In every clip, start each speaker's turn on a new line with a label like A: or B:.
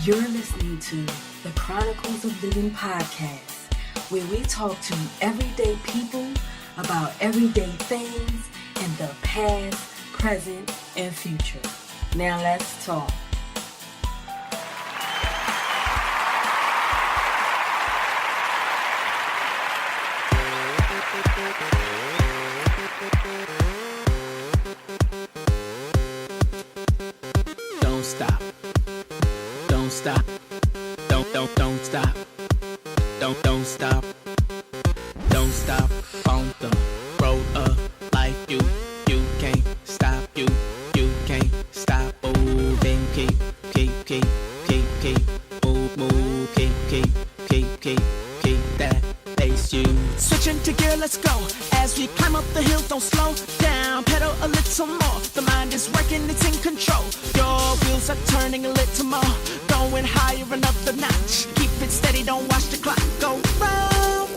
A: You're listening to the Chronicles-of-Livin podcast, where we talk to everyday people about everyday things in the past, present, and future. Now let's talk.
B: Don't stop. Don't stop. Don't stop. Don't stop. Don't stop on the road of life. You can't stop. You can't stop moving. Keep move. Keep that pace. You switching to gear. Let's go as we climb up the hill. Don't slow down. Pedal a little more. The mind is working. It's in control. Your wheels are turning a little more. Going higher another notch. Keep it steady. Don't watch the clock go round.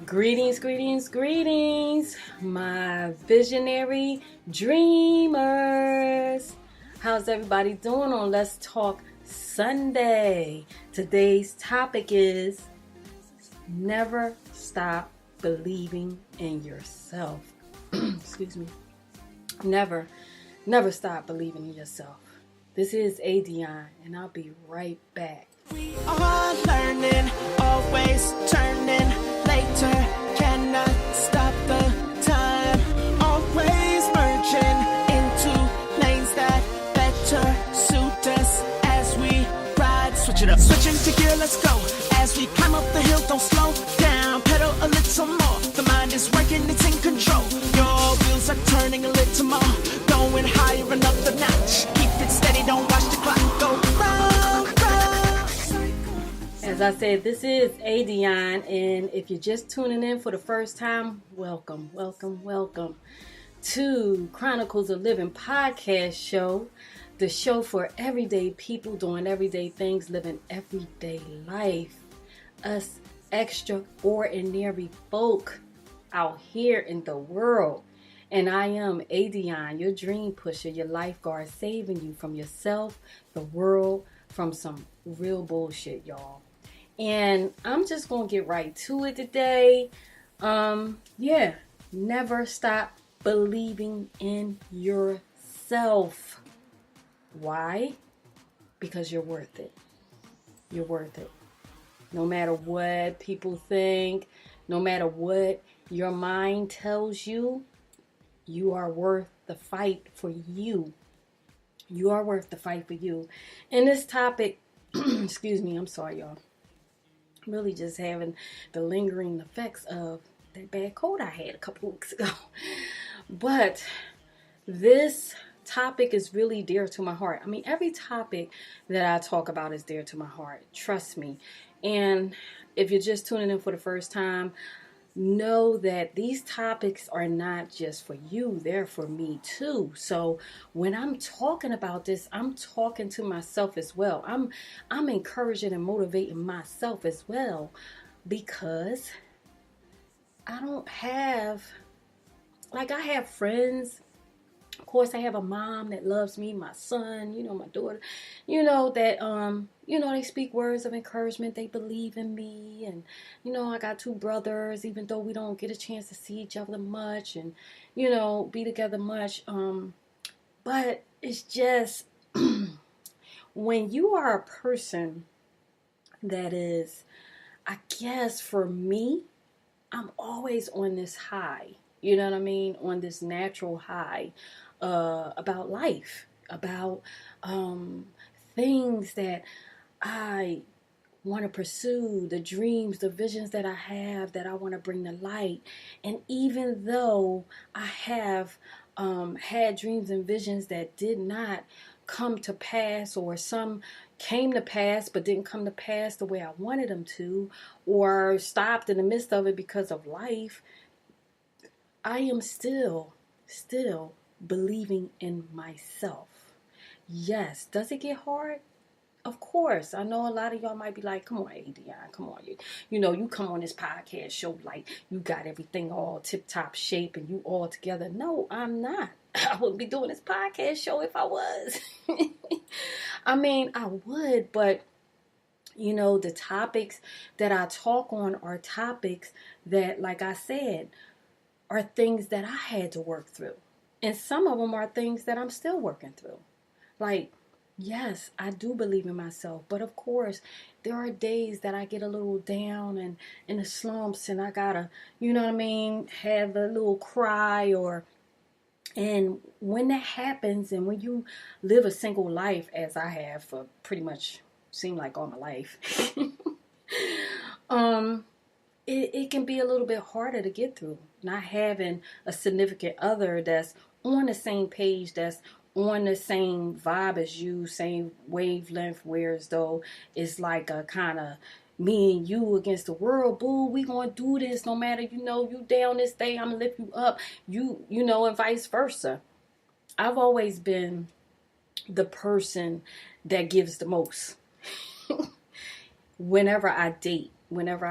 A: Greetings, my visionary dreamers. How's everybody doing on Let's Talk Sunday? Today's topic is never stop believing in yourself. Excuse me. Never stop believing in yourself. This is Adionne, and I'll be right back.
B: We are learning, always turning later. Cannot stop the time. Always merging into lanes that better suit us as we ride. Switch it up. Switching to gear, let's go. As we climb up the hill, don't slow down. Pedal a little more. The mind is working, it's in control. Your wheels are turning a little more. Going higher another notch. Keep it steady, don't watch the clock go round.
A: As I said, this is Adionne, and if you're just tuning in for the first time, welcome to Chronicles-of-Livin podcast show, the show for everyday people doing everyday things, living everyday life. Us extraordinary folk out here in the world. And I am Adionne, your dream pusher, your lifeguard, saving you from yourself, the world, from some real bullshit, y'all. And I'm just going to get right to it today. Never stop believing in yourself. Why? Because you're worth it. You're worth it. No matter what people think, no matter what your mind tells you, you are worth the fight for you. You are worth the fight for you. And this topic, excuse me, I'm sorry, y'all. Really just having the lingering effects of that bad cold I had a couple weeks ago. But this topic is really dear to my heart. I mean, every topic that I talk about is dear to my heart. Trust me. And if you're just tuning in for the first time, know that these topics are not just for you, they're for me too. So when I'm talking about this, I'm talking to myself as well. I'm encouraging and motivating myself as well, because I don't have, I have friends. Of course, I have a mom that loves me, my son, my daughter, that, they speak words of encouragement. They believe in me. And, I got two brothers, even though we don't get a chance to see each other much and, be together much. But it's just when you are a person that is, I guess for me, I'm always on this high, you know what I mean? On this natural high. About life, about things that I want to pursue, the dreams, the visions that I have that I want to bring to light. And even though I have had dreams and visions that did not come to pass, or some came to pass but didn't come to pass the way I wanted them to, or stopped in the midst of it because of life, I am still believing in myself. Yes. Does it get hard? Of course. I know a lot of y'all might be like, come on, Adionne, come on. You come on this podcast show like you got everything all tip-top shape and you all together. No, I'm not. I wouldn't be doing this podcast show if I was. I mean, I would, but the topics that I talk on are topics that, like I said, are things that I had to work through. And some of them are things that I'm still working through. Like, yes, I do believe in myself. But of course, there are days that I get a little down and in the slumps and I gotta, have a little cry and when that happens and when you live a single life as I have for pretty much seemed like all my life, it can be a little bit harder to get through. Not having a significant other that's on the same page, that's on the same vibe as you, same wavelength, where as though it's like a kind of me and you against the world. Boo, we gonna do this no matter, you down this day, I'm gonna lift you up, and vice versa. I've always been the person that gives the most whenever I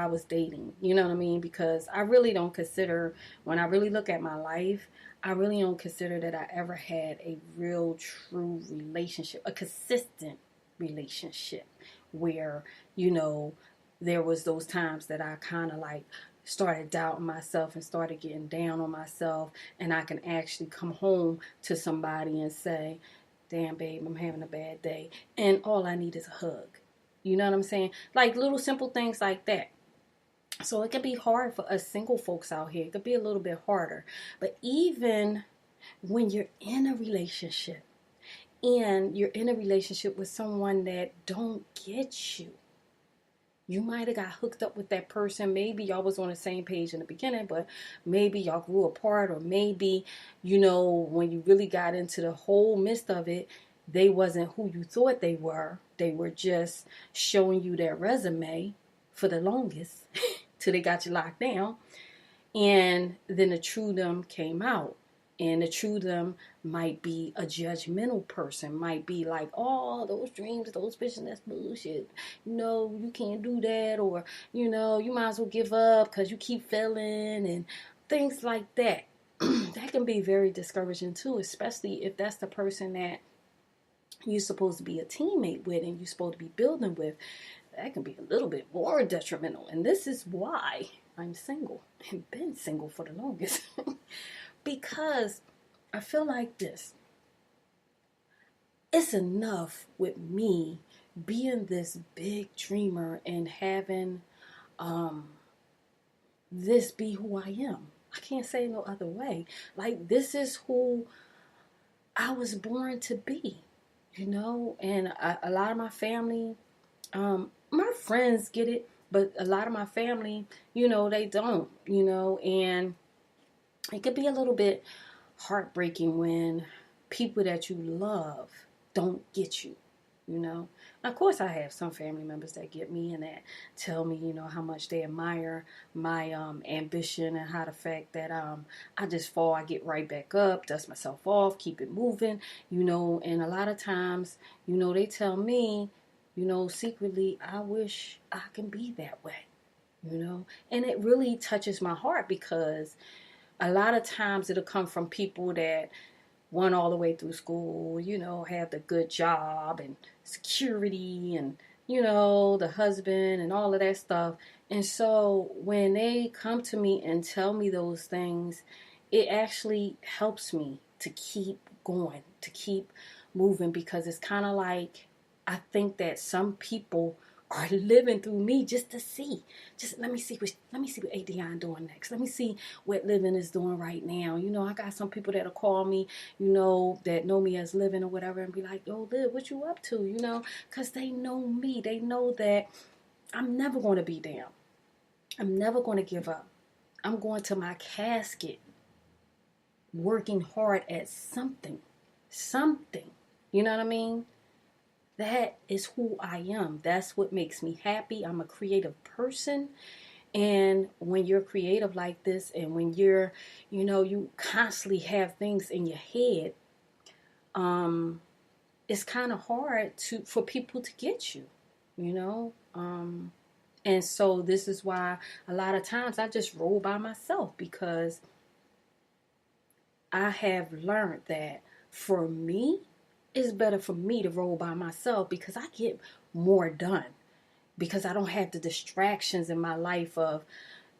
A: was dating, you know what I mean? Because I really don't consider, when I really look at my life, I really don't consider that I ever had a real true relationship, a consistent relationship where, there was those times that I kind of like started doubting myself and started getting down on myself, and I can actually come home to somebody and say, damn babe, I'm having a bad day, and all I need is a hug. You know what I'm saying? Like little simple things like that. So it can be hard for us single folks out here. It could be a little bit harder. But even when you're in a relationship and you're in a relationship with someone that don't get you, you might have got hooked up with that person. Maybe y'all was on the same page in the beginning, but maybe y'all grew apart, or maybe, when you really got into the whole midst of it, they wasn't who you thought they were. They were just showing you their resume for the longest till they got you locked down. And then the true them came out. And the true them might be a judgmental person, might be like, oh, those dreams, those visions, that's bullshit. You can't do that. Or, you might as well give up because you keep failing and things like that. That can be very discouraging too, especially if that's the person that you're supposed to be a teammate with and you're supposed to be building with. That can be a little bit more detrimental. And this is why I'm single and been single for the longest. Because I feel like this. It's enough with me being this big dreamer and having this be who I am. I can't say it no other way. Like, this is who I was born to be. And a lot of my family, my friends get it, but a lot of my family, they don't, and it could be a little bit heartbreaking when people that you love don't get you, Of course, I have some family members that get me and that tell me, how much they admire my ambition and how the fact that I just fall, I get right back up, dust myself off, keep it moving, and a lot of times, they tell me, secretly, I wish I can be that way, and it really touches my heart because a lot of times it'll come from people that went all the way through school, have the good job and security and, the husband and all of that stuff. And so when they come to me and tell me those things, it actually helps me to keep going, to keep moving, because it's kind of like, I think that some people are living through me just to see. Just let me see what Adionne doing next. Let me see what Living is doing right now. I got some people that'll call me, that know me as Living or whatever, and be like, yo, Liv, what you up to? Because they know me. They know that I'm never going to be down. I'm never going to give up. I'm going to my casket working hard at something. You know what I mean? That is who I am. That's what makes me happy. I'm a creative person. And when you're creative like this, and when you're, you constantly have things in your head, it's kind of hard for people to get you, and so this is why a lot of times I just roll by myself, because I have learned that for me, it's better for me to roll by myself because I get more done. Because I don't have the distractions in my life of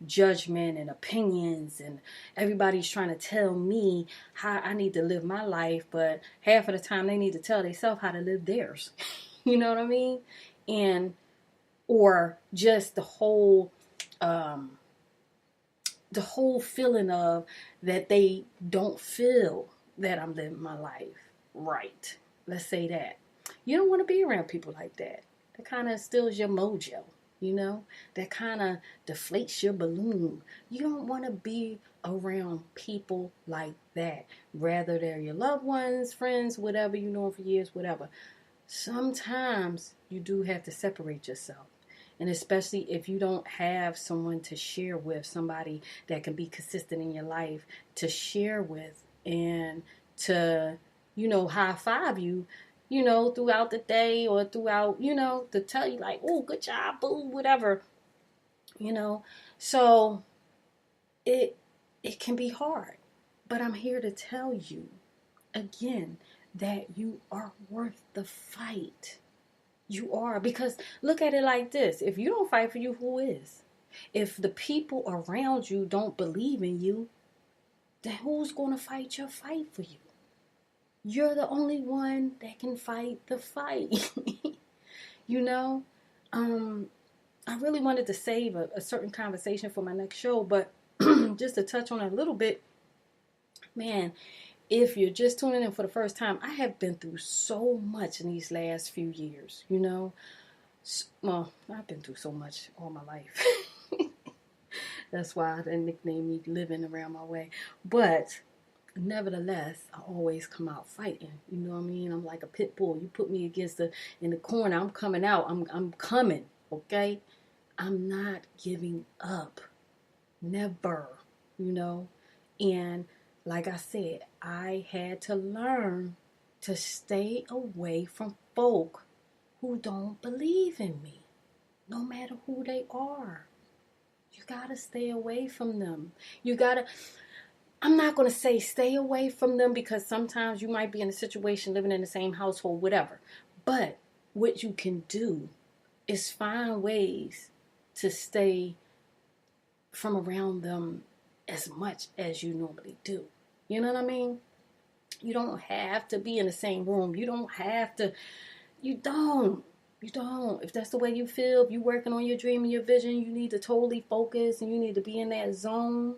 A: judgment and opinions, and everybody's trying to tell me how I need to live my life, but half of the time they need to tell themselves how to live theirs. You know what I mean? And or just the whole feeling of that they don't feel that I'm living my life right. Let's say that. You don't want to be around people like that. That kind of steals your mojo, you know? That kind of deflates your balloon. You don't want to be around people like that. Rather they're your loved ones, friends, whatever, you know for years, whatever. Sometimes you do have to separate yourself. And especially if you don't have someone to share with, somebody that can be consistent in your life to share with and to, high five you, throughout the day or throughout, to tell you like, oh, good job, boo, whatever, So it can be hard. But I'm here to tell you again that you are worth the fight. You are, because look at it like this. If you don't fight for you, who is? If the people around you don't believe in you, then who's going to fight your fight for you? You're the only one that can fight the fight. I really wanted to save a certain conversation for my next show, but just to touch on it a little bit, man, if you're just tuning in for the first time, I have been through so much in these last few years, Well, I've been through so much all my life. That's why they nicknamed me living around my way. But nevertheless, I always come out fighting. You know what I mean? I'm like a pit bull. You put me in the corner, I'm coming out. I'm coming, okay? I'm not giving up. Never, And like I said, I had to learn to stay away from folk who don't believe in me, no matter who they are. You gotta stay away from them. I'm not gonna say stay away from them because sometimes you might be in a situation living in the same household, whatever. But what you can do is find ways to stay from around them as much as you normally do. You know what I mean? You don't have to be in the same room. You don't. If that's the way you feel, if you're working on your dream and your vision, you need to totally focus and you need to be in that zone.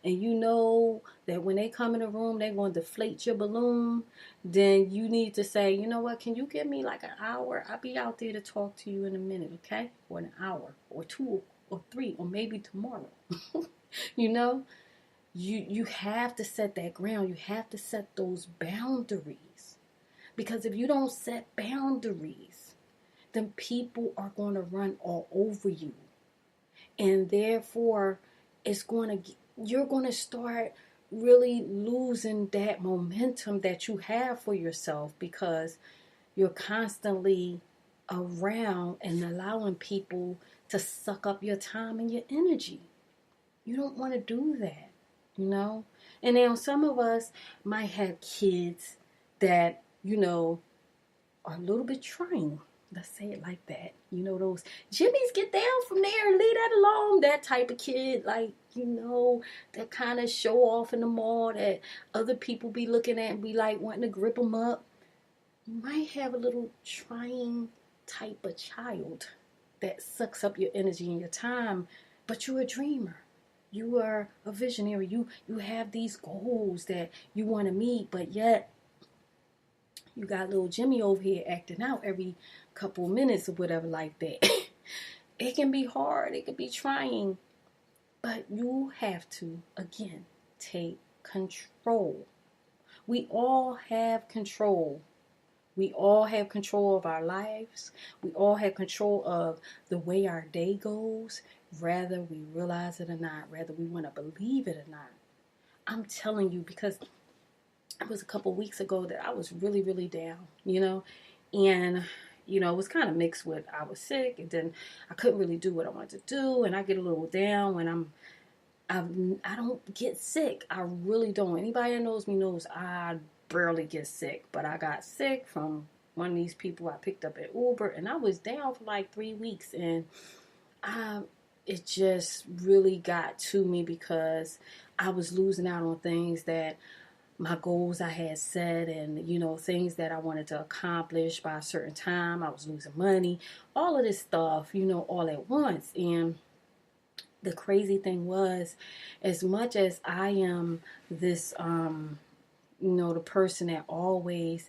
A: And you know that when they come in the room, they're going to deflate your balloon. Then you need to say, you know what, can you give me like an hour? I'll be out there to talk to you in a minute, okay? Or an hour or 2 or 3 or maybe tomorrow. You have to set that ground. You have to set those boundaries. Because if you don't set boundaries, then people are going to run all over you. And therefore, you're going to start really losing that momentum that you have for yourself because you're constantly around and allowing people to suck up your time and your energy. You don't want to do that. And now some of us might have kids that, are a little bit trying. Let's say it like that. Those Jimmy's get down from there and leave that alone. That type of kid, like, that kind of show off in the mall that other people be looking at and be like wanting to grip them up. You might have a little trying type of child that sucks up your energy and your time, but you're a dreamer. You are a visionary. You have these goals that you want to meet, but yet you got little Jimmy over here acting out every couple of minutes or whatever like that. It can be hard. It can be trying. But you have to, again, take control. We all have control. We all have control of our lives. We all have control of the way our day goes, whether we realize it or not, whether we want to believe it or not. I'm telling you, because it was a couple weeks ago that I was really, really down, and, it was kind of mixed with I was sick and then I couldn't really do what I wanted to do. And I get a little down when I don't get sick. I really don't. Anybody that knows me knows I barely get sick. But I got sick from one of these people I picked up at Uber, and I was down for like 3 weeks, and it just really got to me because I was losing out on things that my goals I had set, and, you know, things that I wanted to accomplish by a certain time. I was losing money, all of this stuff, you know, all at once. And the crazy thing was, as much as I am this, you know, the person that always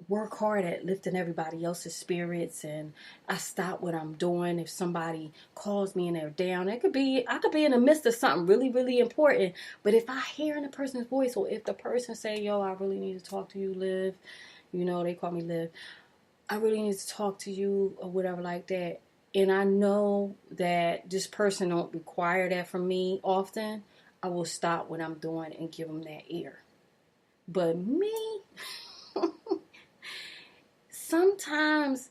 A: work hard at lifting everybody else's spirits, and I stop what I'm doing if somebody calls me and they're down. I could be in the midst of something really, really important, but if I hear in a person's voice, or if the person say, yo, I really need to talk to you, Liv, you know, they call me Liv, I really need to talk to you, or whatever like that, and I know that this person don't require that from me often, I will stop what I'm doing and give them that ear. But me, sometimes,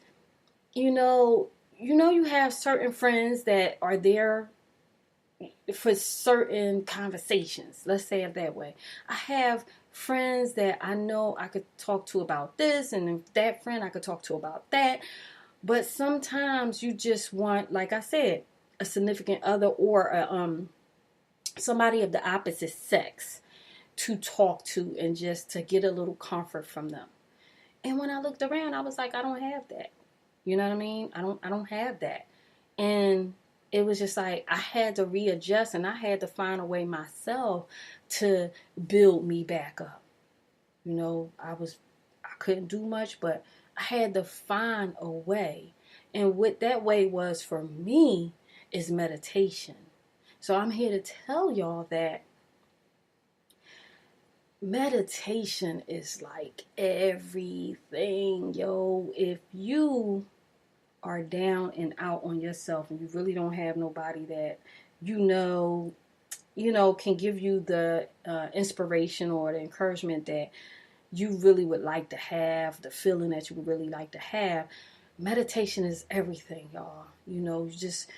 A: you have certain friends that are there for certain conversations. Let's say it that way. I have friends that I know I could talk to about this, and that friend I could talk to about that. But sometimes you just want, like I said, a significant other or somebody of the opposite sex to talk to, and just to get a little comfort from them. And when I looked around, I was like, I don't have that. You know what I mean? I don't have that. And it was just like, I had to readjust, and I had to find a way myself to build me back up. You know, I couldn't do much, but I had to find a way. And what that way was for me is meditation. So I'm here to tell y'all that meditation is like everything, yo. If you are down and out on yourself, and you really don't have nobody that you know can give you the inspiration or the encouragement that you really would like to have, the feeling that you would really like to have, meditation is everything, y'all. You know, you just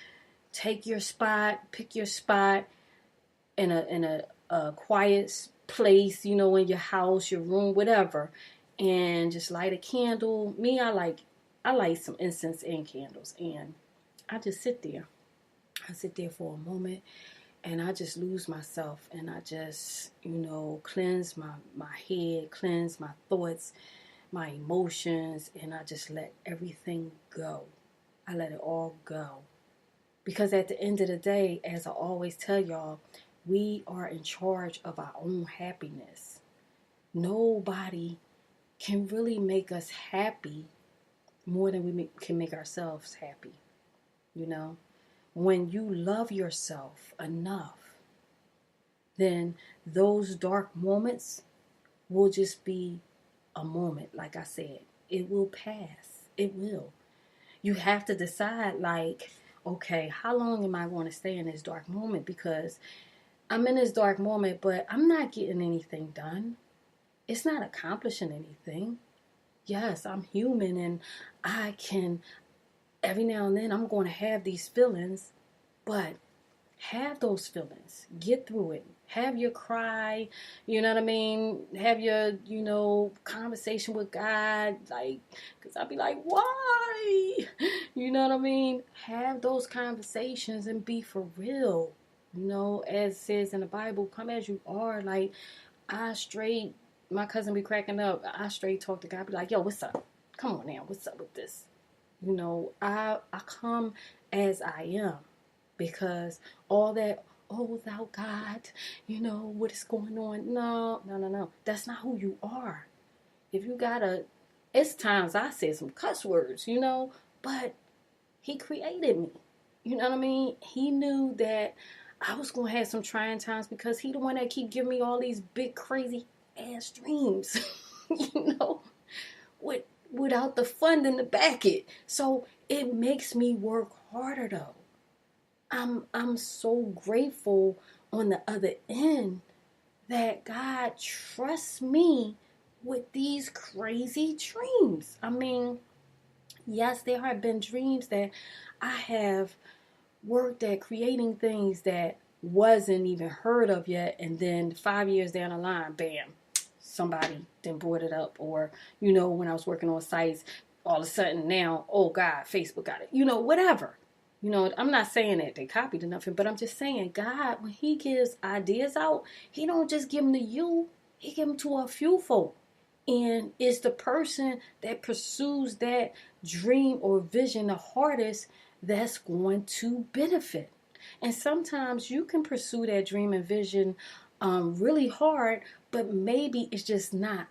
A: pick your spot in a quiet place, you know, in your house, your room, whatever, and just light a candle. Me, I light some incense and candles, and I just sit there. I sit there for a moment, and I just lose myself, and I just, cleanse my head, cleanse my thoughts, my emotions, and I just let everything go. I let it all go. Because at the end of the day, as I always tell y'all, we are in charge of our own happiness. Nobody can really make us happy more than we can make ourselves happy. You know, when you love yourself enough, then those dark moments will just be a moment. Like I said, it will pass. It will. You have to decide, like, okay, how long am I going to stay in this dark moment? Because I'm in this dark moment, but I'm not getting anything done. It's not accomplishing anything. Yes, I'm human, and I can, every now and then, I'm going to have these feelings, but have those feelings. Get through it. Have your cry, you know what I mean? Have your, conversation with God, like, because I'll be like, why? You know what I mean? Have those conversations and be for real. As it says in the Bible, come as you are. Like, my cousin be cracking up. I straight talk to God. I be like, yo, what's up? Come on now. What's up with this? I come as I am, because all that, oh, thou God, what is going on? No. That's not who you are. If you it's times I said some cuss words, but he created me. You know what I mean? He knew that I was going to have some trying times, because he the one that keep giving me all these big, crazy ass dreams, without the funding to back it. So it makes me work harder, though. I'm so grateful on the other end that God trusts me with these crazy dreams. I mean, yes, there have been dreams that I have worked at creating things that wasn't even heard of yet, and then 5 years down the line, bam, somebody then brought it up, or, you know, when I was working on sites, all of a sudden now, oh God, Facebook got it, you know, whatever. You know, I'm not saying that they copied or nothing, but I'm just saying God, when he gives ideas out, he don't just give them to you, he give them to a few folk. And it's the person that pursues that dream or vision the hardest that's going to benefit. And sometimes you can pursue that dream and vision really hard, but maybe it's just not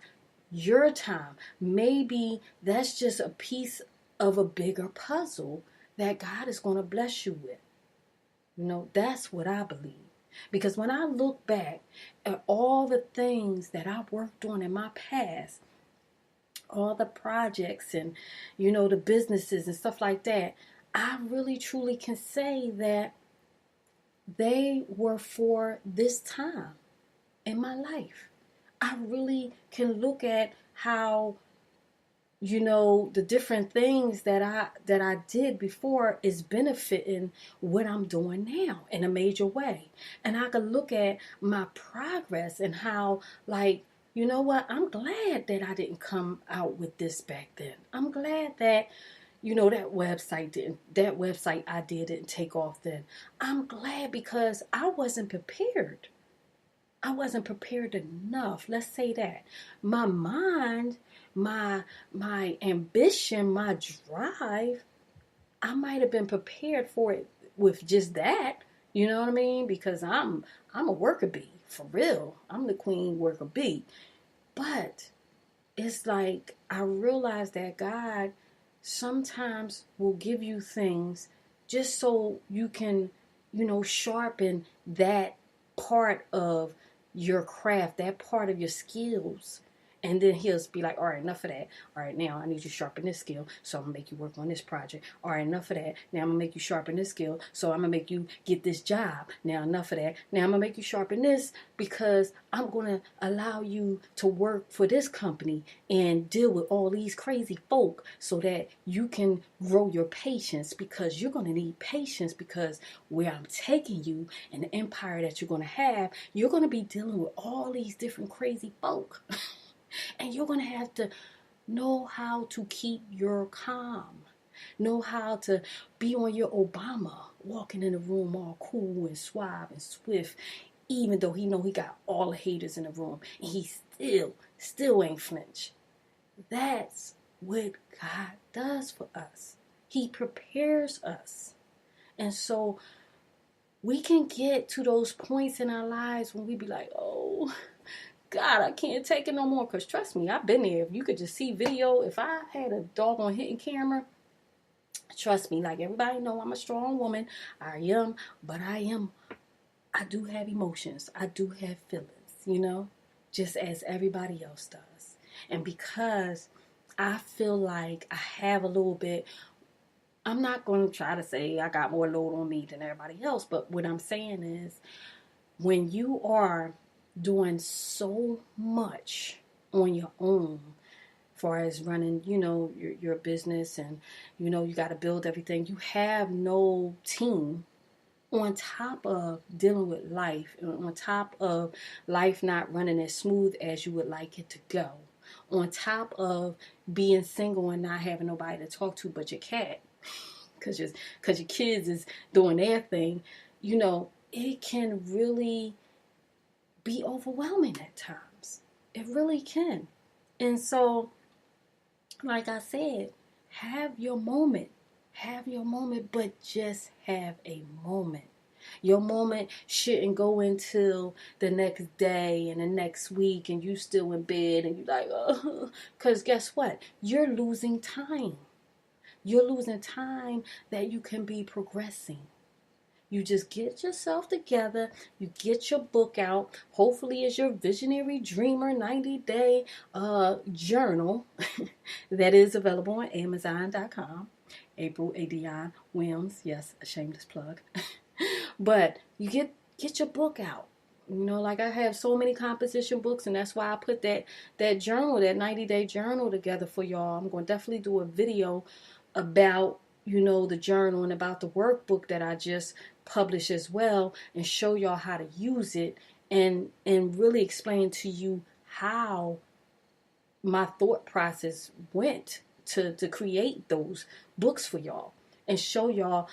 A: your time. Maybe that's just a piece of a bigger puzzle that God is going to bless you with. You know, that's what I believe. Because when I look back at all the things that I worked on in my past, all the projects and, you know, the businesses and stuff like that, I really truly can say that they were for this time in my life. I really can look at how, you know, the different things that I did before is benefiting what I'm doing now in a major way. And I can look at my progress and how, like, you know what, I'm glad that I didn't come out with this back then. I'm glad that, you know, that website I didn't take off then. I'm glad because I wasn't prepared. I wasn't prepared enough. Let's say that. My mind, my ambition, my drive, I might have been prepared for it with just that. You know what I mean? Because I'm a worker bee, for real. I'm the queen worker bee. But it's like I realize that God sometimes will give you things just so you can, you know, sharpen that part of your craft, that part of your skills. And then he'll be like, all right, enough of that. All right, now I need you to sharpen this skill, so I'm going to make you work on this project. All right, enough of that. Now I'm going to make you sharpen this skill, so I'm going to make you get this job. Now enough of that. Now I'm going to make you sharpen this because I'm going to allow you to work for this company and deal with all these crazy folk so that you can grow your patience, because you're going to need patience, because where I'm taking you and the empire that you're going to have, you're going to be dealing with all these different crazy folk. And you're going to have to know how to keep your calm. Know how to be on your Obama, walking in the room all cool and suave and swift, even though he know he got all the haters in the room. And he still ain't flinch. That's what God does for us. He prepares us. And so we can get to those points in our lives when we be like, oh, God, I can't take it no more. Because trust me, I've been there. If you could just see video, if I had a doggone hidden camera, trust me, like everybody know I'm a strong woman. I am, but I do have emotions. I do have feelings, you know, just as everybody else does. And because I feel like I have a little bit, I'm not going to try to say I got more load on me than everybody else. But what I'm saying is, when you are doing so much on your own, as far as running, you know, your business, and, you know, you got to build everything. You have no team, on top of dealing with life, on top of life not running as smooth as you would like it to go, on top of being single and not having nobody to talk to but your cat, because your kids is doing their thing, you know, it can really be overwhelming at times. It really can. And so, like I said, have your moment, but just have a moment. Your moment shouldn't go until the next day and the next week and you still in bed and you like, oh, because guess what? You're losing time. You're losing time that you can be progressing. You just get yourself together. You get your book out. Hopefully it's your Visionary Dreamer 90-day journal that is available on Amazon.com. April Adionne Williams. Yes, a shameless plug. But you get your book out. You know, like I have so many composition books, and that's why I put that journal, that 90-day journal together for y'all. I'm going to definitely do a video about, you know, the journal and about the workbook that I just published as well, and show y'all how to use it and really explain to you how my thought process went to create those books for y'all and show y'all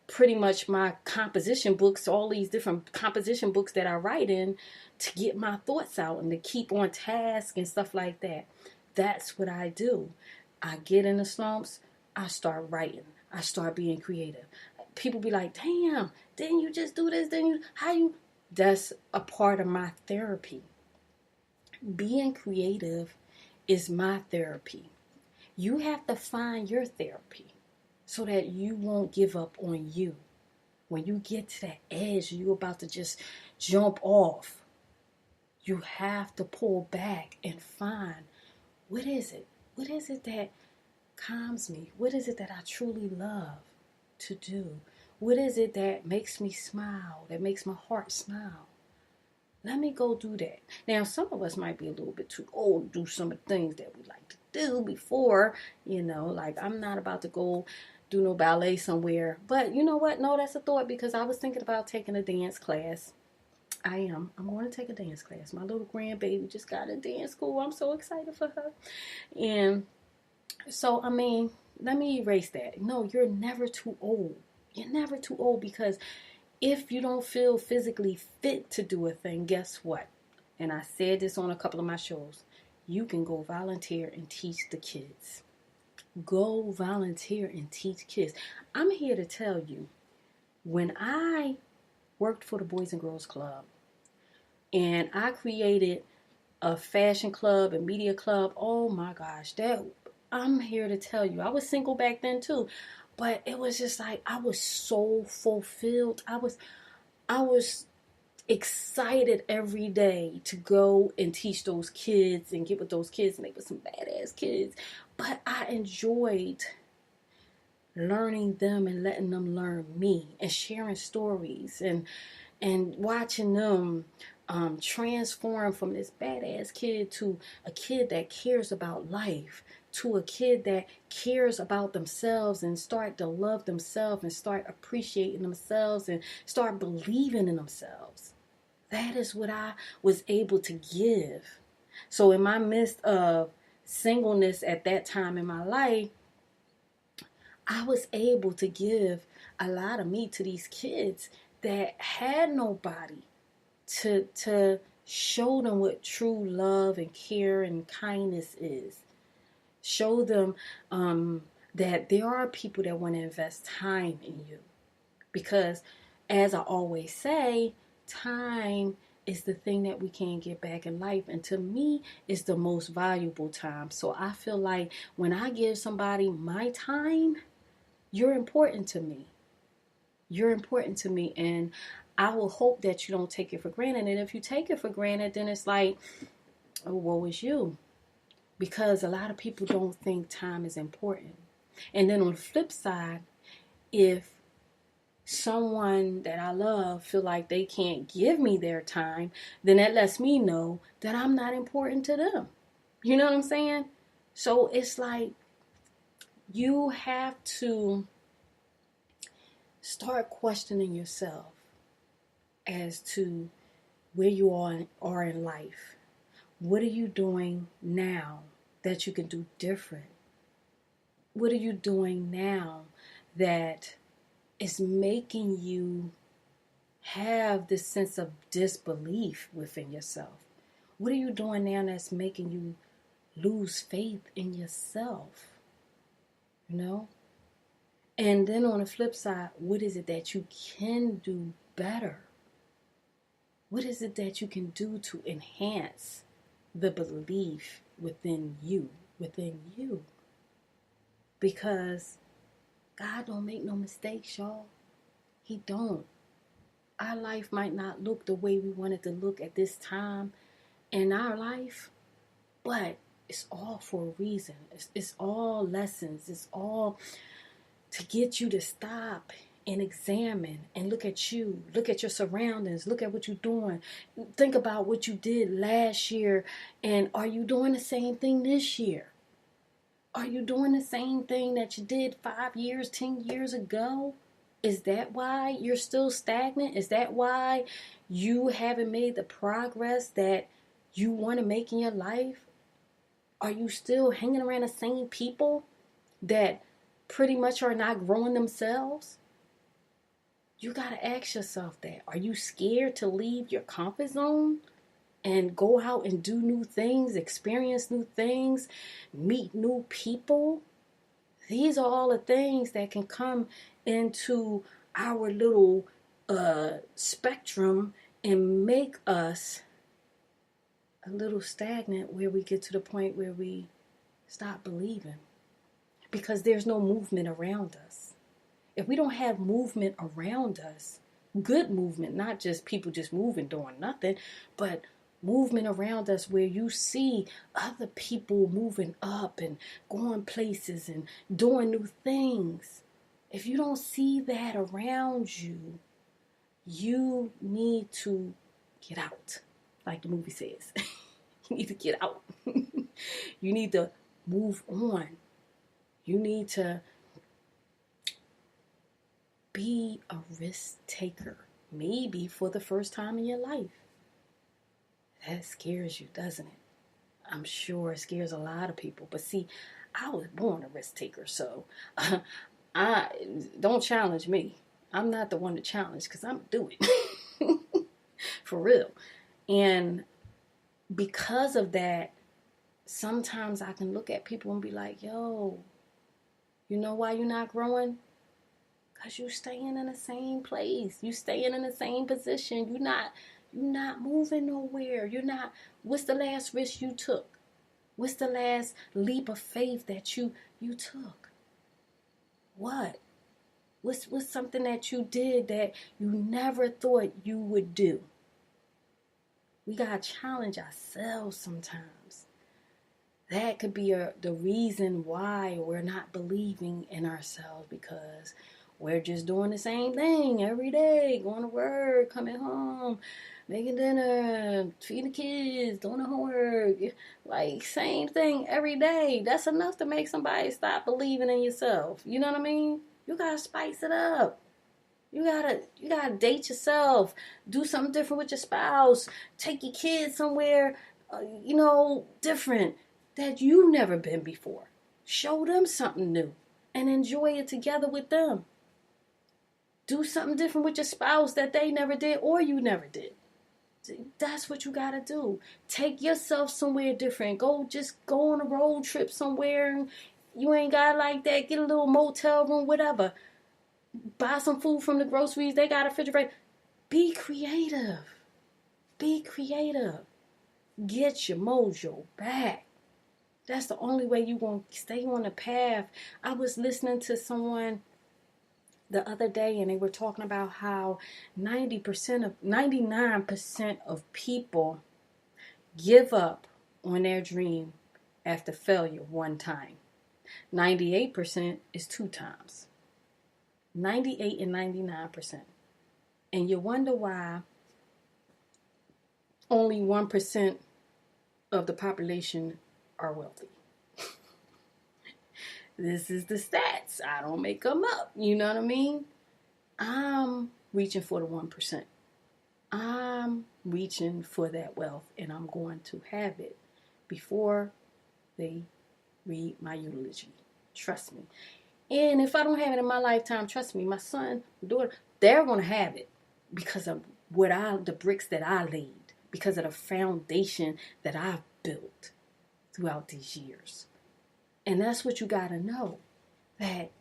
A: pretty much my composition books, all these different composition books that I write in to get my thoughts out and to keep on task and stuff like that. That's what I do. I get in the slumps, I start writing. I start being creative. People be like, damn, didn't you just do this? That's a part of my therapy. Being creative is my therapy. You have to find your therapy so that you won't give up on you. When you get to that edge, you're about to just jump off. You have to pull back and find, what is it? What is it that calms me? What is it that I truly love to do? What is it that makes me smile, that makes my heart smile? Let me go do that. Now, some of us might be a little bit too old to do some of the things that we like to do before, like I'm not about to go do no ballet somewhere. But you know what? No, that's a thought, because I was thinking about taking a dance class. I'm going to take a dance class. My little grandbaby just got a dance school. I'm so excited for her. And so, let me erase that. No, you're never too old. You're never too old, because if you don't feel physically fit to do a thing, guess what? And I said this on a couple of my shows. You can go volunteer and teach the kids. Go volunteer and teach kids. I'm here to tell you, when I worked for the Boys and Girls Club and I created a fashion club and media club, oh my gosh, I'm here to tell you, I was single back then too. But it was just like, I was so fulfilled. I was excited every day to go and teach those kids and get with those kids. And they were some badass kids. But I enjoyed learning them and letting them learn me and sharing stories and watching them transform from this badass kid to a kid that cares about life, to a kid that cares about themselves and start to love themselves and start appreciating themselves and start believing in themselves. That is what I was able to give. So in my midst of singleness at that time in my life, I was able to give a lot of me to these kids that had nobody to show them what true love and care and kindness is. Show them that there are people that want to invest time in you. Because, as I always say, time is the thing that we can't get back in life. And to me, it's the most valuable time. So I feel like when I give somebody my time, you're important to me. You're important to me. And I will hope that you don't take it for granted. And if you take it for granted, then it's like, oh, woe is you. Because a lot of people don't think time is important. And then on the flip side, if someone that I love feel like they can't give me their time, then that lets me know that I'm not important to them. You know what I'm saying? So it's like you have to start questioning yourself as to where you are in life. What are you doing now that you can do different? What are you doing now that is making you have this sense of disbelief within yourself? What are you doing now that's making you lose faith in yourself? And then on the flip side, what is it that you can do better? What is it that you can do to enhance the belief within you? Because God don't make no mistakes, y'all. He don't. Our life might not look the way we want it to look at this time in our life, but it's all for a reason. It's all lessons. It's all to get you to stop and examine and look at you. Look at your surroundings. Look at what you're doing. Think about what you did last year. And are you doing the same thing this year? Are you doing the same thing that you did 5 years, 10 years ago? Is that why you're still stagnant? Is that why you haven't made the progress that you want to make in your life? Are you still hanging around the same people that pretty much are not growing themselves? You got to ask yourself that. Are you scared to leave your comfort zone and go out and do new things, experience new things, meet new people? These are all the things that can come into our little spectrum and make us a little stagnant, where we get to the point where we stop believing because there's no movement around us. If we don't have movement around us, good movement, not just people just moving doing nothing, but movement around us where you see other people moving up and going places and doing new things. If you don't see that around you, you need to get out, like the movie says. You need to get out. You need to move on. You need to be a risk taker, maybe for the first time in your life. That scares you, doesn't it? I'm sure it scares a lot of people. But see, I was born a risk taker, so I don't challenge me. I'm not the one to challenge because I'm doing it. For real. And because of that, sometimes I can look at people and be like, yo, you know why you're not growing? Because you're staying in the same place. You staying in the same position. You're not moving nowhere. You're not. What's the last risk you took? What's the last leap of faith that you took? What? What's something that you did that you never thought you would do? We got to challenge ourselves sometimes. That could be the reason why we're not believing in ourselves, because we're just doing the same thing every day, going to work, coming home, making dinner, feeding the kids, doing the homework, like same thing every day. That's enough to make somebody stop believing in yourself. You know what I mean? You got to spice it up. You gotta date yourself. Do something different with your spouse. Take your kids somewhere, different that you've never been before. Show them something new and enjoy it together with them. Do something different with your spouse that they never did or you never did. That's what you gotta do. Take yourself somewhere different. Go on a road trip somewhere. You ain't got like that. Get a little motel room, whatever. Buy some food from the groceries. They got a refrigerator. Be creative. Be creative. Get your mojo back. That's the only way you're going to stay on the path. I was listening to someone the other day, and they were talking about how 99% of people give up on their dream after failure one time. 98% is 2 times. 98 and 99%. And you wonder why only 1% of the population are wealthy. This is the stats. I don't make them up. You know what I mean? I'm reaching for the 1%. I'm reaching for that wealth, and I'm going to have it before they read my eulogy. Trust me. And if I don't have it in my lifetime, trust me, my son, daughter, they're going to have it because of the bricks that I laid, because of the foundation that I've built throughout these years. And that's what you got to know, that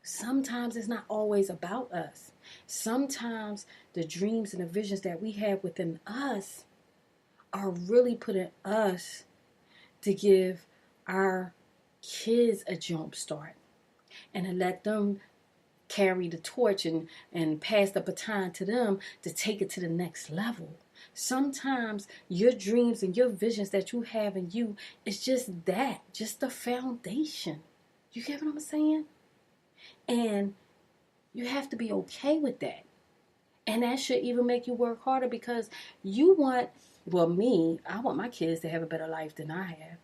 A: sometimes it's not always about us. Sometimes the dreams and the visions that we have within us are really putting us to give our kids a jump start and to let them carry the torch and pass the baton to them to take it to the next level. Sometimes your dreams and your visions that you have in you is just that, just the foundation. You get what I'm saying? And you have to be okay with that. And that should even make you work harder, because I want my kids to have a better life than I have.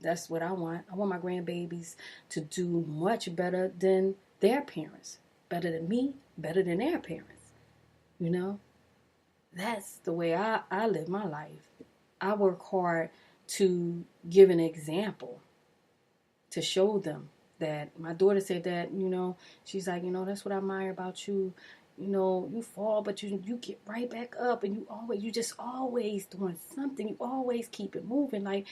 A: That's what I want. I want my grandbabies to do much better than their parents. Better than me, better than their parents. You know? That's the way I live my life. I work hard to give an example, to show them that. My daughter said that, she's like, that's what I admire about you. You fall, but you get right back up, and you just always doing something. You always keep it moving. Like,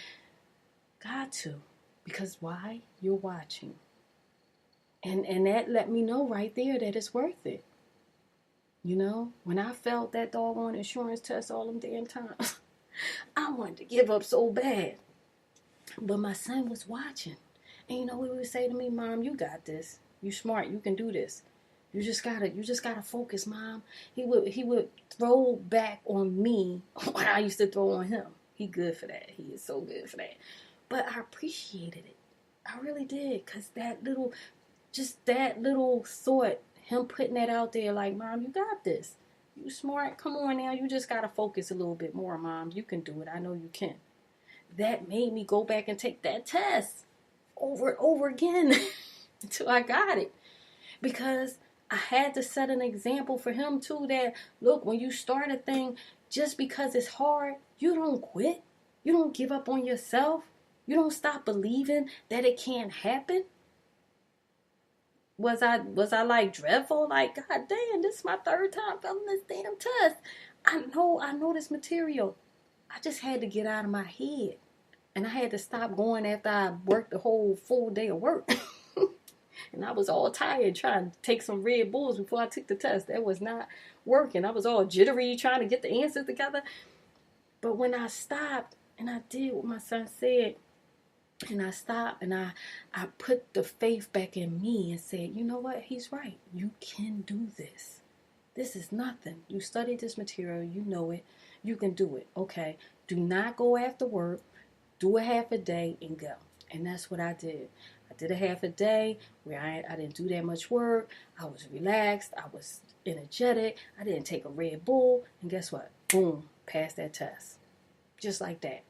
A: got to. Because why? You're watching. And that let me know right there that it's worth it. When I felt that doggone insurance test all them damn times, I wanted to give up so bad. But my son was watching. And he would say to me, Mom, you got this. You smart. You can do this. You just gotta focus, Mom. He would throw back on me what I used to throw on him. He good for that. He is so good for that. But I appreciated it. I really did. Because that little thought, him putting that out there like, Mom, you got this. You smart. Come on now. You just got to focus a little bit more, Mom. You can do it. I know you can. That made me go back and take that test over and over again until I got it. Because I had to set an example for him too that, look, when you start a thing, just because it's hard, you don't quit. You don't give up on yourself. You don't stop believing that it can't happen. Was I like dreadful? Like, God damn, this is my third time failing this damn test. I know this material. I just had to get out of my head. And I had to stop going after I worked the whole full day of work. And I was all tired trying to take some Red Bulls before I took the test. That was not working. I was all jittery trying to get the answers together. But when I stopped and I did what my son said, and I stopped and I put the faith back in me and said, you know what? He's right. You can do this. This is nothing. You studied this material. You know it. You can do it. Okay. Do not go after work. Do a half a day and go. And that's what I did. I did a half a day where I didn't do that much work. I was relaxed. I was energetic. I didn't take a Red Bull. And guess what? Boom. Passed that test. Just like that.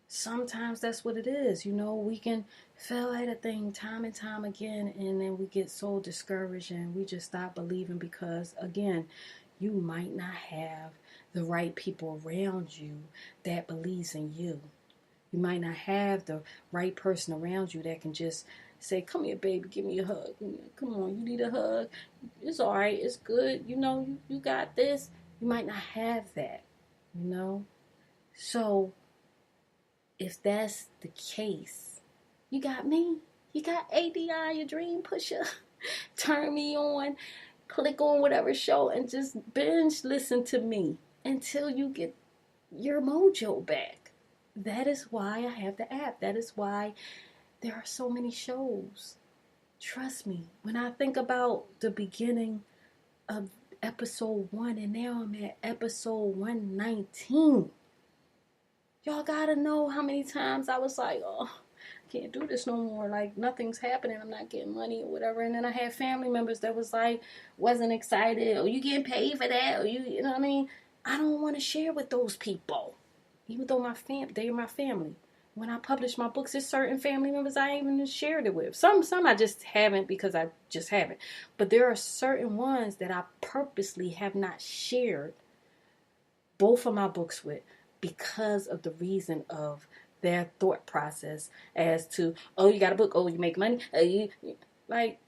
A: Sometimes that's what it is. We can fail at a thing time and time again, and then we get so discouraged and we just stop believing because, again, you might not have the right people around you that believes in you. You might not have the right person around you that can just say, come here, baby, give me a hug. Come on, you need a hug. It's all right. It's good. You got this. You might not have that, So if that's the case, you got me. You got adionne-your-dream-pusher. Turn me on. Click on whatever show and just binge listen to me until you get your mojo back. That is why I have the app. That is why there are so many shows. Trust me. When I think about the beginning of episode 1 and now I'm at episode 119. Y'all gotta know how many times I was like, oh, I can't do this no more. Like, nothing's happening. I'm not getting money or whatever. And then I had family members that was like, wasn't excited. Or you getting paid for that? Or you know what I mean? I don't want to share with those people. Even though they're my family. When I publish my books, there's certain family members I ain't even shared it with. Some I just haven't because I just haven't. But there are certain ones that I purposely have not shared both of my books with because of the reason of their thought process as to, oh, you got a book, oh, you make money. Like,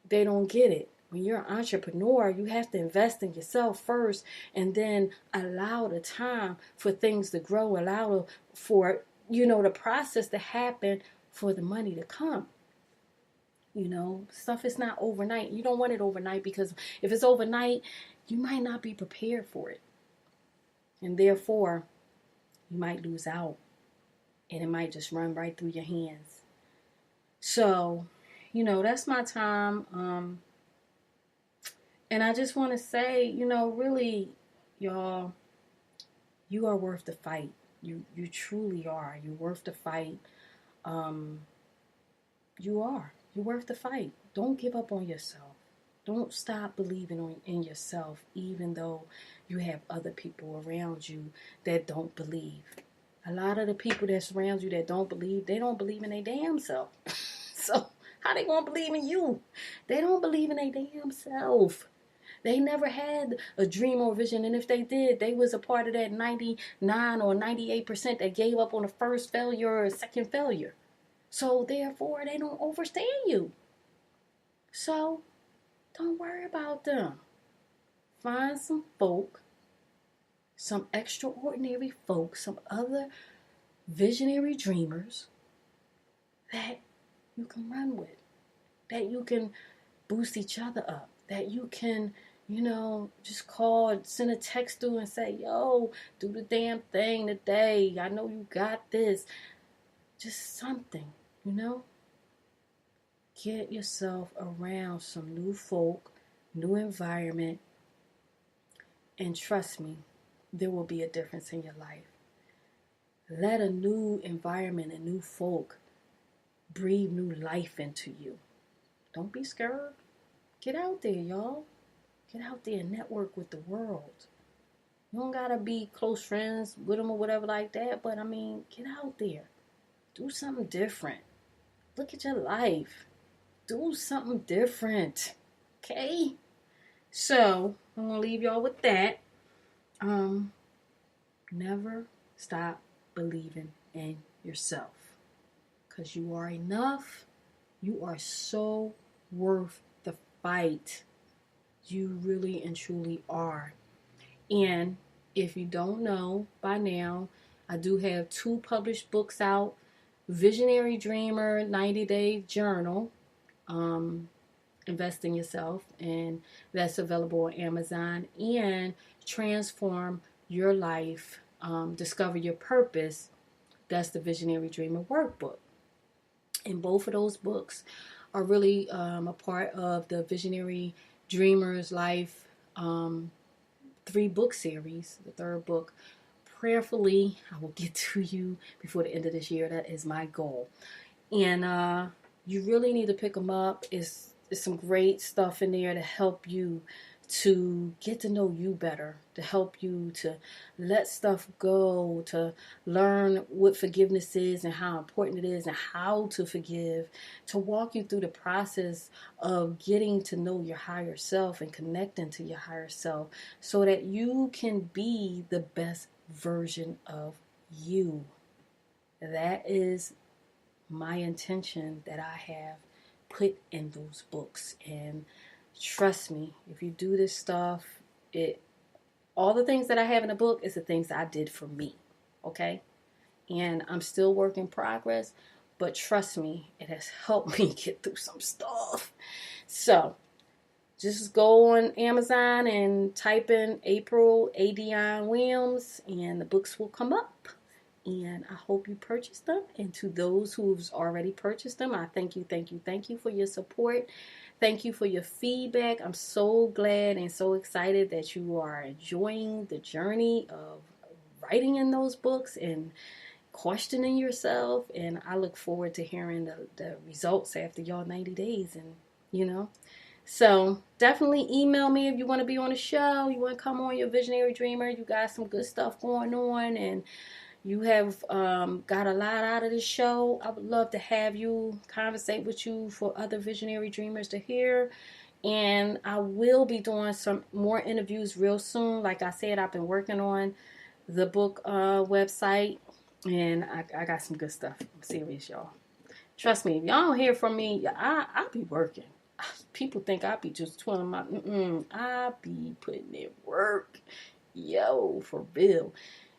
A: they don't get it. When you're an entrepreneur, you have to invest in yourself first and then allow the time for things to grow, allow for, the process to happen for the money to come. Stuff is not overnight. You don't want it overnight because if it's overnight, you might not be prepared for it. And therefore, you might lose out and it might just run right through your hands. So, that's my time. And I just want to say, really, y'all, you are worth the fight. You truly are. You're worth the fight. You are. You're worth the fight. Don't give up on yourself. Don't stop believing in yourself, even though you have other people around you that don't believe. A lot of the people that surround you that don't believe, they don't believe in their damn self. So how they gonna believe in you? They don't believe in their damn self. They never had a dream or vision. And if they did, they was a part of that 99 or 98% that gave up on the first failure or second failure. So therefore, they don't understand you. So don't worry about them. Find some folk, some extraordinary folk, some other visionary dreamers that you can run with, that you can boost each other up, that you can, just call, send a text to and say, yo, do the damn thing today. I know you got this. Just something, Get yourself around some new folk, new environment, and trust me, there will be a difference in your life. Let a new environment and new folk breathe new life into you. Don't be scared. Get out there, y'all. Get out there and network with the world. You don't gotta be close friends with them or whatever like that, but get out there. Do something different. Look at your life. Do something different. Okay? So, I'm gonna leave y'all with that. Never stop believing in yourself. Because you are enough. You are so worth the fight. You really and truly are. And if you don't know by now, I do have 2 published books out. Visionary Dreamer 90-Day Journal. Invest in Yourself. And that's available on Amazon. And Transform Your Life. Discover Your Purpose. That's the Visionary Dreamer Workbook. And both of those books are really a part of the Visionary Dreamer's Life 3-book series. The 3rd book, prayerfully, I will get to you before the end of this year. That is my goal. And you really need to pick them up. It's some great stuff in there to help you to get to know you better, to help you to let stuff go, to learn what forgiveness is and how important it is and how to forgive, to walk you through the process of getting to know your higher self and connecting to your higher self so that you can be the best version of you. That is my intention that I have put in those books. And trust me, if you do this stuff, all the things that I have in the book is the things that I did for me, okay? And I'm still work in progress, but trust me, it has helped me get through some stuff. So, just go on Amazon and type in April Adionne Williams, and the books will come up. And I hope you purchase them. And to those who've already purchased them, I thank you for your support. Thank you for your feedback. I'm so glad and so excited that you are enjoying the journey of writing in those books and questioning yourself. And I look forward to hearing the results after y'all 90 days. And, so definitely email me if you want to be on the show. You want to come on your Visionary Dreamer. You got some good stuff going on. And you have got a lot out of this show. I would love to have you, conversate with you for other visionary dreamers to hear. And I will be doing some more interviews real soon. Like I said, I've been working on the book website. And I got some good stuff. I'm serious, y'all. Trust me, if y'all don't hear from me, I'll be working. People think I be just twirling my... I be putting in work. Yo, for real.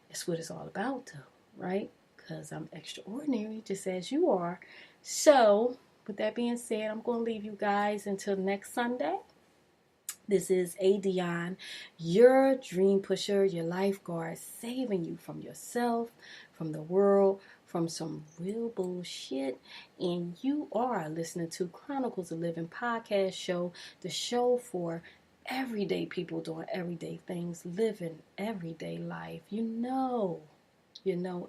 A: That's what it's all about, though, right? Because I'm extraordinary, just as you are. So, with that being said, I'm going to leave you guys until next Sunday. This is Adionne, your dream pusher, your lifeguard, saving you from yourself, from the world, from some real bullshit. And you are listening to Chronicles-of-Livin-podcast show, the show for everyday people doing everyday things, living everyday life. You know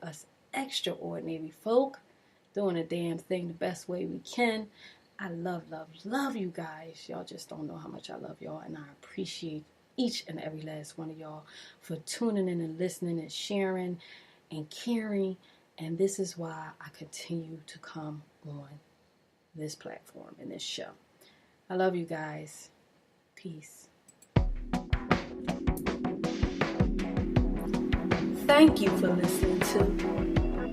A: us extraordinary folk doing a damn thing the best way we can. I love you guys. Y'all just don't know how much I love y'all, and I appreciate each and every last one of y'all for tuning in and listening and sharing and caring. And this is why I continue to come on this platform and this show. I love you guys. Peace. Thank you for listening to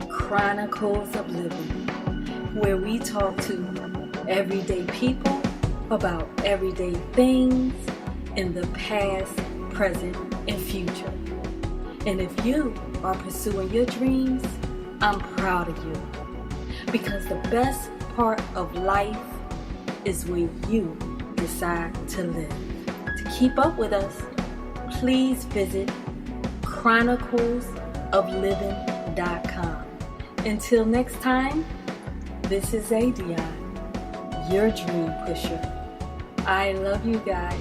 A: Chronicles of Living, where we talk to everyday people about everyday things in the past, present, and future. And if you are pursuing your dreams, I'm proud of you. Because the best part of life is when you decide to live. To keep up with us, please visit chronicle-of-livin-podcast. Until next time, this is Adionne, your dream pusher. I love you guys.